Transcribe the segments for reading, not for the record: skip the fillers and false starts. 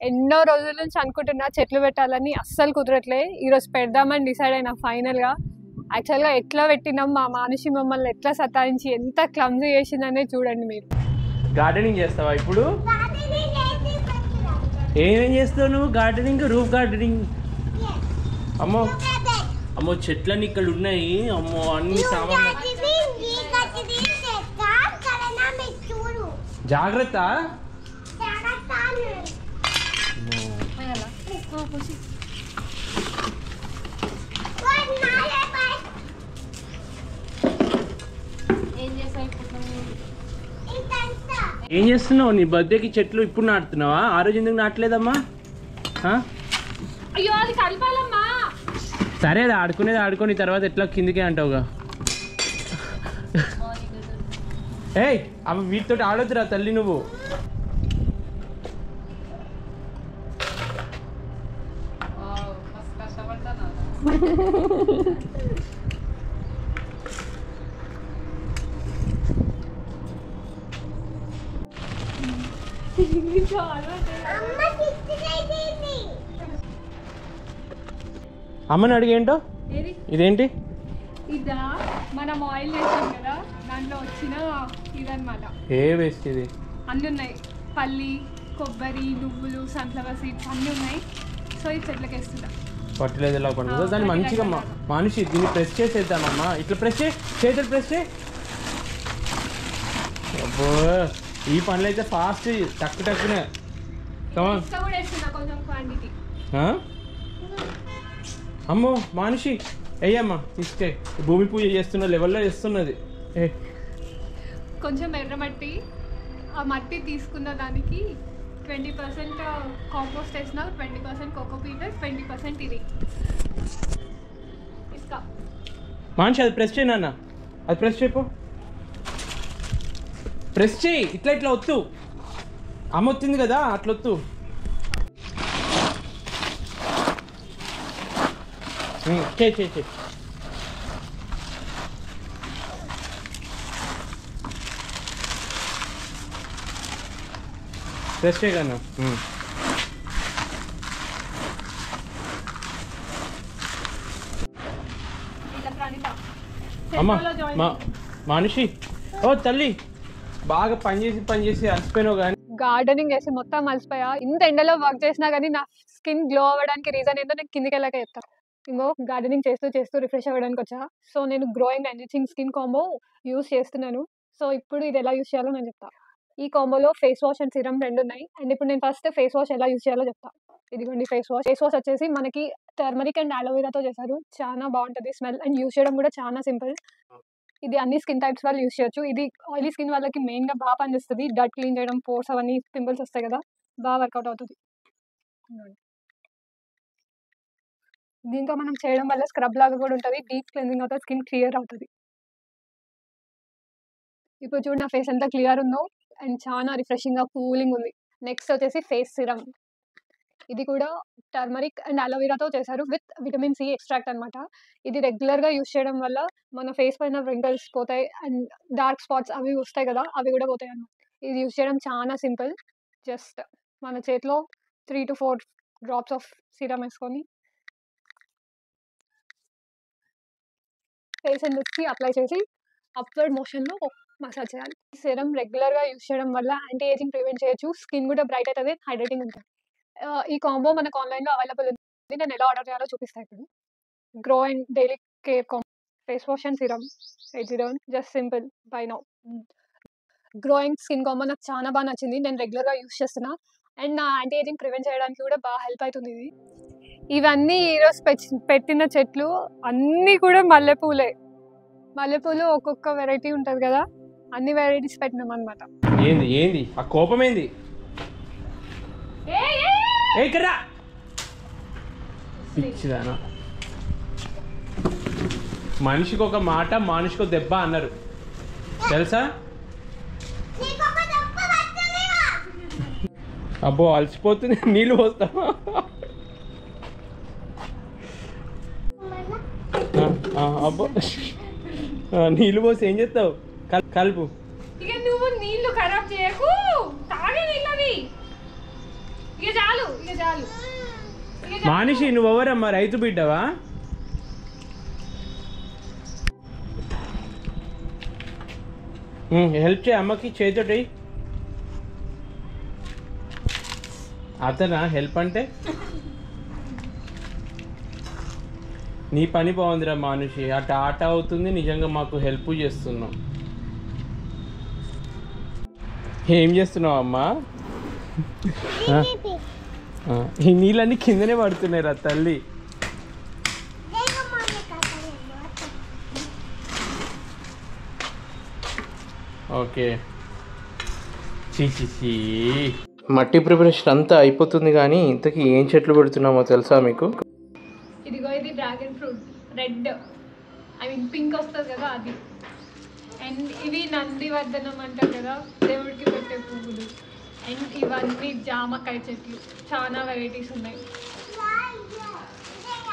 ఎన్నో రోజుల నుంచి అనుకుంటున్నా చెట్లు పెట్టాలని, అస్సలు కుదరట్లే. ఈరోజు పెడదామని డిసైడ్ అయినా ఫైనల్గా. యాక్చువల్గా ఎట్లా పెట్టినాం, మా మానుషి మమ్మల్ని ఎట్లా సతాయించి ఎంత క్లమ్జీ చేసిందనే చూడండి మీరు. గార్డెనింగ్ చేస్తావా ఇప్పుడు? ఏమేం చేస్తావు నువ్వు? Gardening, roof gardening. అమ్మో అమ్మో చెట్లన్నీ ఇక్కడ ఉన్నాయి. అమ్మో అన్ని సామాన్లు. జాగ్రత్త. ఏం చేస్తున్నావు? నీ బర్త్డేకి చెట్లు ఇప్పుడు నాటుతున్నావా? ఆ రోజు ఎందుకు నాటలేదమ్మా? అయ్యో అది కలపాలమ్మా. సరే అది ఆడుకునేది ఆడుకొని తర్వాత ఎట్లా కిందికే అంటావుగా. ఏయ్ అవి వీటితో ఆడొద్దురా తల్లి నువ్వు. అమ్మని అడిగేంటో. ఇదేంటి? ఇదా మనం ఆయిల్ వేసాం కదా, దాంట్లో వచ్చిన ఇదన్నమాట. ఏ వేస్ట్ ఇది? అన్నీ ఉన్నాయి, పల్లి, కొబ్బరి, నువ్వులు, సన్ఫ్లవర్ సీడ్స్ అన్నీ ఉన్నాయి. సో ఇది చెట్లకి వేస్తుందా పట్టలేదు ఎలా పడుతుందో దాన్ని మంచిగా మనిషి దీన్ని ప్రెస్ చేసేద్దామమ్మా. ఇట్లా ప్రెస్ చేయి, చేతులు ప్రెస్ చేయి. అబ్బో ఈ పనులు అయితే ఫాస్ట్ టక్కు టక్కునే. అమ్మో మనిషి అయ్యమ్మా ఇస్తే భూమి పూజ చేస్తున్న లెవెల్లో చేస్తున్నది. కొంచెం ఎర్రమట్టి, ఆ మట్టి తీసుకున్న దానికి 20% కాంపోస్ట్ వేసిన, 20% కోకోపీట్, 20% ఇది ఇస్తా. మనిషి అది ప్రెస్ చేయి నాన్న, అది ప్రెస్ చేయపో. ప్రెస్ చేయి, ఇట్లా ఇట్లా వత్తు. అమ్మ వచ్చింది కదా అట్లా వత్తు. చేయి చేయి చేయి. ప్రెస్ చేయి కన్నా. అమ్మా మనిషి ఓ తల్లి బాగా పనిచేసి అలసిపోయినావు. కానీ గార్డెనింగ్ చేసి మొత్తం అలసిపోయా. ఇంత ఎండలో వర్క్ చేసినా కానీ నా స్కిన్ గ్లో అవ్వడానికి రీజన్ ఏంటో నేను కిందికి వెళ్ళాక చెప్తాను. ఇంకో గార్డెనింగ్ చేస్తూ రిఫ్రెష్ అవ్వడానికి వచ్చా. సో నేను growing enriching skin combo use చేస్తున్నాను. సో ఇప్పుడు ఇది ఎలా యూస్ చేయాలో నేను చెప్తాను. ఈ కాంబోలో ఫేస్ వాష్ అండ్ సిరమ్ రెండు ఉన్నాయి. అండ్ ఇప్పుడు నేను ఫస్ట్ ఫేస్ వాష్ ఎలా యూస్ చేయాలో చెప్తాను. ఇదిగోండి ఫేస్ వాష్. ఫేస్ వాష్ వచ్చేసి మనకి టర్మరిక్ అండ్ అలోవెరాతో చేశారు. చాలా బాగుంటుంది స్మెల్, అండ్ యూస్ చేయడం కూడా చాలా సింపుల్. ఇది అన్ని స్కిన్ టైప్స్ వాళ్ళు యూస్ చేయొచ్చు. ఇది ఆయిలీ స్కిన్ వాళ్ళకి మెయిన్గా బాగా పనిచేస్తుంది. డట్ క్లీన్ చేయడం, పోర్స్ అవన్నీ పింపుల్స్ వస్తాయి కదా, బాగా వర్కౌట్ అవుతుంది. దీంతో మనం చేయడం వల్ల స్క్రబ్ లాగా కూడా ఉంటుంది. డీప్ క్లెన్జింగ్ అవుతుంది, స్కిన్ క్లియర్ అవుతుంది. ఇప్పుడు చూడు నా ఫేస్ ఎంత క్లియర్ ఉందో, అండ్ చాలా రిఫ్రెషింగ్గా కూలింగ్ ఉంది. నెక్స్ట్ వచ్చేసి ఫేస్ సిరమ్. ఇది కూడా టర్మరిక్ అండ్ అలోవెరాతో చేశారు విత్ విటమిన్ సి ఎక్స్ట్రాక్ట్ అనమాట. ఇది రెగ్యులర్గా యూస్ చేయడం వల్ల మన ఫేస్ పైన రింకల్స్ పోతాయి, అండ్ డార్క్ స్పాట్స్ అవి వస్తాయి కదా, అవి కూడా పోతాయి అన్నమాట. ఇది యూస్ చేయడం చాలా సింపుల్. జస్ట్ మన చేతిలో 3 to 4 డ్రాప్స్ ఆఫ్ సిరమ్ వేసుకొని ఫేస్ అండ్ లిప్స్కి అప్లై చేసి అప్వర్డ్ మోషన్లో మసాజ్ చేయాలి. సిరమ్ రెగ్యులర్గా యూస్ చేయడం వల్ల యాంటీ ఏజింగ్ ప్రివెంట్ చేయొచ్చు. స్కిన్ కూడా బ్రైట్ అవుతుంది, హైడ్రేటింగ్ ఉంటుంది. ఈ కాంబో మనకు ఆన్లైన్లో అవైలబుల్ ఉంది. నేను ఎలా ఆర్డర్ చేయాలో చూపిస్తాను ఇప్పుడు. Grow and daily care combo face wash and serum 801 just simple by now. Growing skin combo నాకు చాలా బాగా నచ్చింది. నేను రెగ్యులర్గా యూస్ చేస్తున్నా, అండ్ నా యాంటీ ఏజింగ్ ప్రివెంట్ చేయడానికి కూడా బాగా హెల్ప్ అవుతుంది ఇది. ఇవన్నీ ఈరోజు పెట్టిన చెట్లు అన్నీ కూడా మల్లెపూలే. మల్లెపూలు ఒక్కొక్క వెరైటీ ఉంటుంది కదా, అన్ని వెరైటీస్ పెట్టినాం అనమాట. ఏంది ఏంది ఆ కోపం ఏంది? పిచ్చిదానా, మనిషికి ఒక మాట మనిషికి ఒక దెబ్బ అన్నారు తెలుసా? అబ్బో అలసిపోతుంది, నీళ్ళు పోస్తావా? అబ్బో నీళ్ళు పోసి ఏం చేస్తావు? కలుపు. ఇక నువ్వు నీళ్లు ఖరాబ్ చేయకు, తాగే నీళ్ళవి. ఇక చాలు ఇక చాలు. మానిషి నువ్వు ఎవరమ్మా, రైతు బిడ్డవా? హెల్ప్ చేయ అమ్మకి, చేతోటి. అతనా హెల్ప్ అంటే? నీ పని బాగుందిరా మానుషి, అటు ఆట అవుతుంది, నిజంగా మాకు హెల్ప్ చేస్తున్నావు. ఏం చేస్తున్నావు అమ్మా? ఈ నీళ్ళన్నీ కిందనే పడుతున్నాయి రా తల్లి. ఓకే, చీచి. మట్టి ప్రిపరేషన్ అంతా అయిపోతుంది, కానీ ఇంతకీ ఏం చెట్లు పెడుతున్నామో తెలుసా మీకు? ఇదిగో ఇది dragon fruit, red I mean pink వస్తుంది కదా అది. అండ్ ఇవి నందివర్ధనం అంటారు కదా, దేవుడికి పెట్టే పువ్వులు. అండ్ ఇవన్నీ జామకాయ చెట్లు, చాలా వెరైటీస్ ఉన్నాయి.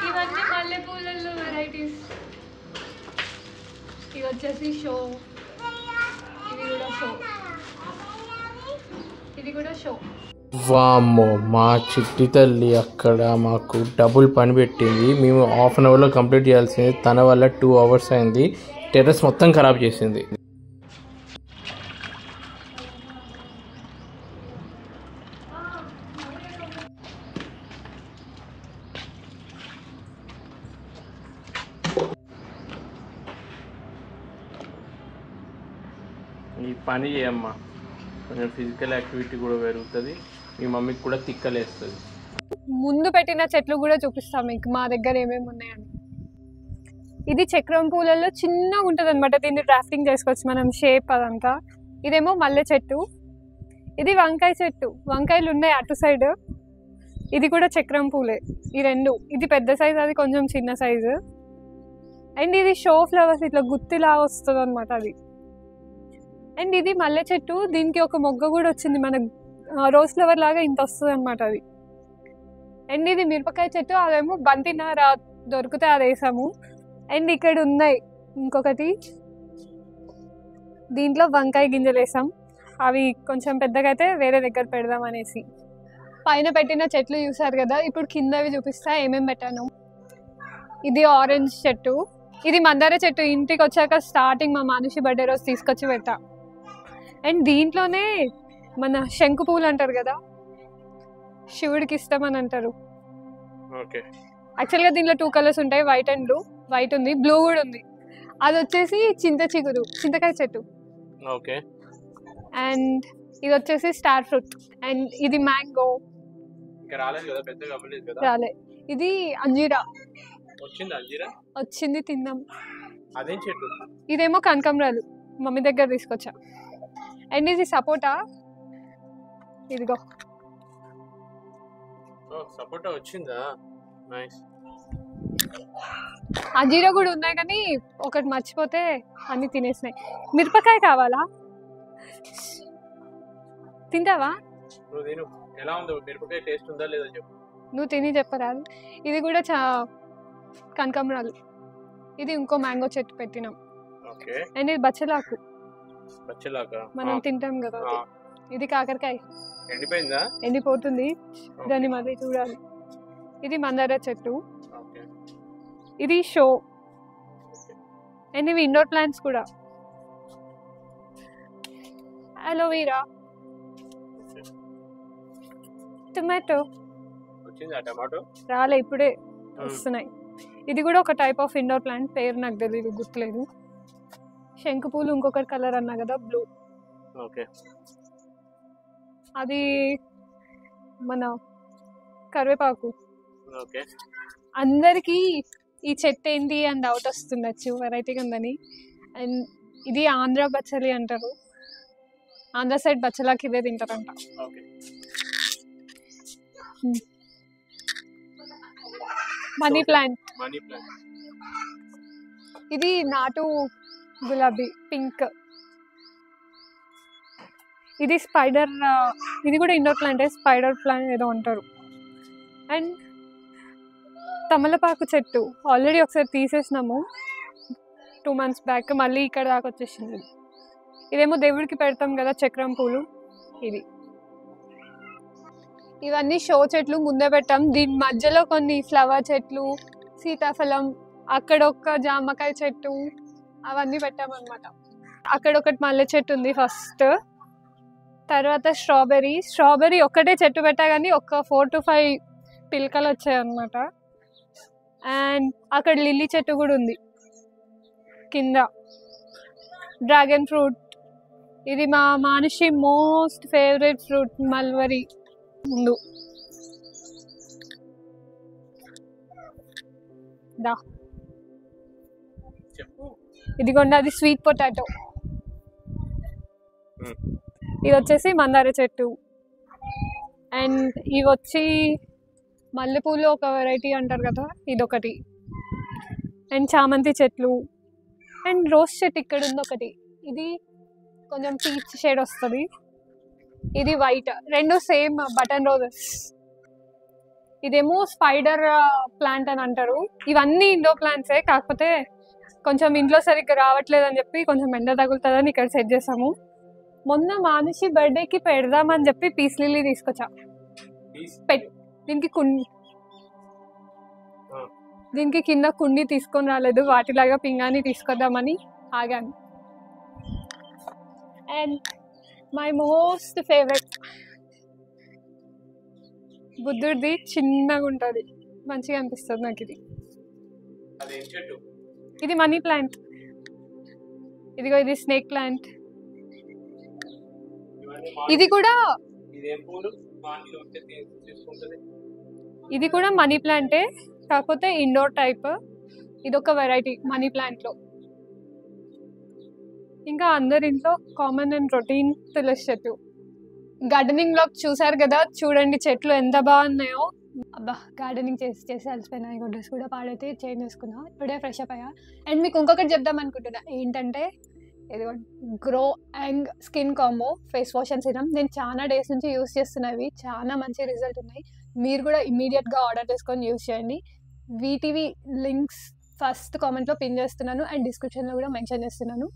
ఇవన్నీ మల్లెపూలలో వెరైటీస్. ఇవి వచ్చేసి షో, ఇది కూడా షో, ఇది కూడా షో. వామ్మో, మా చిట్టి తల్లి అక్కడ మాకు డబుల్ పని పెట్టింది. మేము హాఫ్ అన్ అవర్లో కంప్లీట్ చేయాల్సింది, తన వల్ల 2 hours అయింది. టెర్రస్ మొత్తం ఖరాబ్ చేసింది. ఈ పని చేయమ్మా, కొంచెం ఫిజికల్ యాక్టివిటీ కూడా పెరుగుతుంది, మీ మమ్మీకి కూడా తిక్కలేస్తుంది. ముందు పెట్టిన చెట్లు కూడా చూపిస్తాం మీకు మా దగ్గర ఏమేమి ఉన్నాయని. ఇది చక్రం పూలలో చిన్నగా ఉంటుంది అనమాట, దీన్ని డ్రాఫ్టింగ్ చేసుకోవచ్చు మనం, షేప్ అదంతా. ఇదేమో మల్లె చెట్టు, ఇది వంకాయ చెట్టు, వంకాయలు ఉన్నాయి అటు సైడ్. ఇది కూడా చక్రం పూలే, ఈ రెండు. ఇది పెద్ద సైజు, అది కొంచెం చిన్న సైజు. అండ్ ఇది షో ఫ్లవర్స్, ఇట్లా గుత్తిలా వస్తుంది అనమాట అది. అండ్ ఇది మల్లె చెట్టు, దీనికి ఒక మొగ్గ కూడా వచ్చింది, మన రోజ్ ఫ్లవర్ లాగా ఇంత వస్తుంది అనమాట అది. అండ్ ఇది మిరపకాయ చెట్టు, అదేమో బంతినార దొరికితే అది వేసాము. అండ్ ఇక్కడ ఉన్నాయి ఇంకొకటి, దీంట్లో వంకాయ గింజలు వేసాం, అవి కొంచెం పెద్దగా అయితే వేరే దగ్గర పెడదాం అనేసి. పైన పెట్టిన చెట్లు చూసారు కదా, ఇప్పుడు కిందవి చూపిస్తా ఏమేమి పెట్టాను. ఇది ఆరెంజ్ చెట్టు, ఇది మందార చెట్టు. ఇంటికి వచ్చాక స్టార్టింగ్ మా మనిషి బర్త్డే రోజు తీసుకొచ్చి పెట్టా. అండ్ దీంట్లోనే మన శంకు పూలు అంటారు కదా, శివుడికి ఇష్టం అని అంటారు. యాక్చువల్గా దీంట్లో 2 colors ఉంటాయి, వైట్ అండ్ బ్లూ. వైట్ ఉంది, బ్లూ కూడా ఉంది. అది వచ్చేసి చింతకాయ చెట్టు. అండ్ ఇది వచ్చేసి స్టార్ ఫ్రూట్. అండ్ ఇది మ్యాంగో, రాలే. ఇది అంజీరా వచ్చింది, తిన్నాం. ఇదేమో కనకంబరాలు, మమ్మీ దగ్గర తీసుకొచ్చా. అండ్ ఇది సపోటా, ఇదిగో సపోటా వచ్చిందా, నైస్. అంజీరా కూడా ఉన్నాయి, కానీ ఒకటి మర్చిపోతే అన్ని తినేసినాయి. మిరపకాయ కావాలా, తింటావా? ఎలా ఉందో మిరపకాయ, టేస్ట్ ఉందా లేదా చెప్పు. నువ్వు తిని చెప్పరాదు. ఇది కూడా కనకంబరాలు. ఇది ఇంకో మ్యాంగో చెట్టు పెట్టినాం. అండ్ ఇది బచ్చలాకు, మనం తింటాం కదా. ఇది కాకరకాయ, ఎండిపోయిందా? ఎండిపోతుంది, దాన్ని మళ్ళీ చూడాలి. ఇది మందార చెట్టు, ఇది షో. అండ్ ఇవి ఇండోర్ ప్లాంట్స్ కూడా, అలోవెరా, టొమాటో. రాలే, ఇప్పుడే వస్తున్నాయి. ఇది కూడా ఒక టైప్ ఆఫ్ ఇండోర్ ప్లాంట్, పేరు నాకు తెలియదు, గుర్తులేదు. శంకు పూలు ఇంకొకటి కలర్ అన్నా కదా, బ్లూ. అది మన కరివేపాకు. అందరికి ఈ చెట్టు ఏంటి అని డౌట్ వస్తుండొచ్చు, వెరైటీగా ఉందని. అండ్ ఇది ఆంధ్ర బచ్చలి అంటారు, ఆంధ్ర సైడ్ బచ్చలాకి ఇదే తింటారంట. మనీ ప్లాంట్, ఇది నాటు గులాబీ, పింక్. ఇది స్పైడర్, ఇది కూడా ఇండోర్ ప్లాంట్, స్పైడర్ ప్లాంట్ ఏదో అంటారు. అండ్ తమలపాకు చెట్టు ఆల్రెడీ ఒకసారి తీసేసినాము 2 months బ్యాక్, మళ్ళీ ఇక్కడ దాకా వచ్చేసింది. ఇదేమో దేవుడికి పెడతాం కదా చక్రం పూలు, ఇది. ఇవన్నీ షో చెట్లు ముందే పెట్టాం. దీని మధ్యలో కొన్ని ఫ్లవర్ చెట్లు, సీతాఫలం, అక్కడ ఒక జామకాయ చెట్టు అవన్నీ పెట్టామన్నమాట. అక్కడ ఒకటి మల్లె చెట్టు ఉంది ఫస్ట్. తర్వాత స్ట్రాబెర్రీ ఒక్కటే చెట్టు పెట్టా కానీ ఒక 4 to 5 పిలకలు వచ్చాయి అన్నమాట. అండ్ అక్కడ లిల్లీ చెట్టు కూడా ఉంది కింద. డ్రాగన్ ఫ్రూట్, ఇది మా Manushi most favourite fruit, mulberry. ముందు దా ఇదిగోండి, అది స్వీట్ పొటాటో. ఇది వచ్చేసి మందార చెట్టు. అండ్ ఇవి వచ్చి మల్లెపూలు ఒక వెరైటీ అంటారు కదా, ఇదొకటి. అండ్ చామంతి చెట్లు. అండ్ రోజ్ చెట్టు ఇక్కడ ఉంది ఒకటి. ఇది కొంచెం పీచ్ షేడ్ వస్తుంది, ఇది వైట్. రెండు సేమ్ బటన్ రోజెస్. ఇదేమో స్పైడర్ ప్లాంట్ అని అంటారు. ఇవన్నీ ఇండోర్ ప్లాంట్సే, కాకపోతే కొంచెం ఇంట్లో సరిగ్గా రావట్లేదు అని చెప్పి కొంచెం ఎండ తగులుతుందని ఇక్కడ సెట్ చేసాము. మొన్న మానుషి బర్త్డేకి పెడదామని చెప్పి పీస్ లిల్లీ తీసుకొచ్చా. దీనికి కింద కుండి తీసుకొని రాలేదు, వాటిలాగా పింగాని తీసుకొద్దామని ఆగాను. అండ్ మై మోస్ట్ ఫేవరెట్ బుద్ధుడిది, చిన్నగా ఉంటుంది, మంచిగా అనిపిస్తుంది నాకు. ఇది మనీ ప్లాంట్. ఇదిగో ఇది స్నేక్ ప్లాంట్. ఇది కూడా మనీ ప్లాంటే, కాకపోతే ఇండోర్ టైప్. ఇది ఒక వెరైటీ మనీ ప్లాంట్ లో. ఇంకా అందరి ఇంట్లో కామన్ అండ్ రొటీన్ తులసి చెట్టు. గార్డెనింగ్ బ్లాగ్ చూసారు కదా, చూడండి చెట్లు ఎంత బాగున్నాయో. అబ్బా, గార్డెనింగ్ చేసి అలసిపోయినా. ఇంకో డ్రెస్ కూడా పాడైతే చేంజ్ చేసుకున్నా, ఇప్పుడే ఫ్రెష్ అప్ అయ్యా. అండ్ మీకు ఇంకొకటి చెప్దాం అనుకుంటున్నా, ఏంటంటే ఇది grow and skin combo face wash and serum. నేను చాలా డేస్ నుంచి యూస్ చేస్తున్నవి, చాలా మంచి రిజల్ట్ ఉన్నాయి. మీరు కూడా ఇమీడియట్గా ఆర్డర్ చేసుకొని యూస్ చేయండి. వీటివి లింక్స్ ఫస్ట్ కామెంట్లో పిన్ చేస్తున్నాను అండ్ డిస్క్రిప్షన్లో కూడా మెన్షన్ చేస్తున్నాను.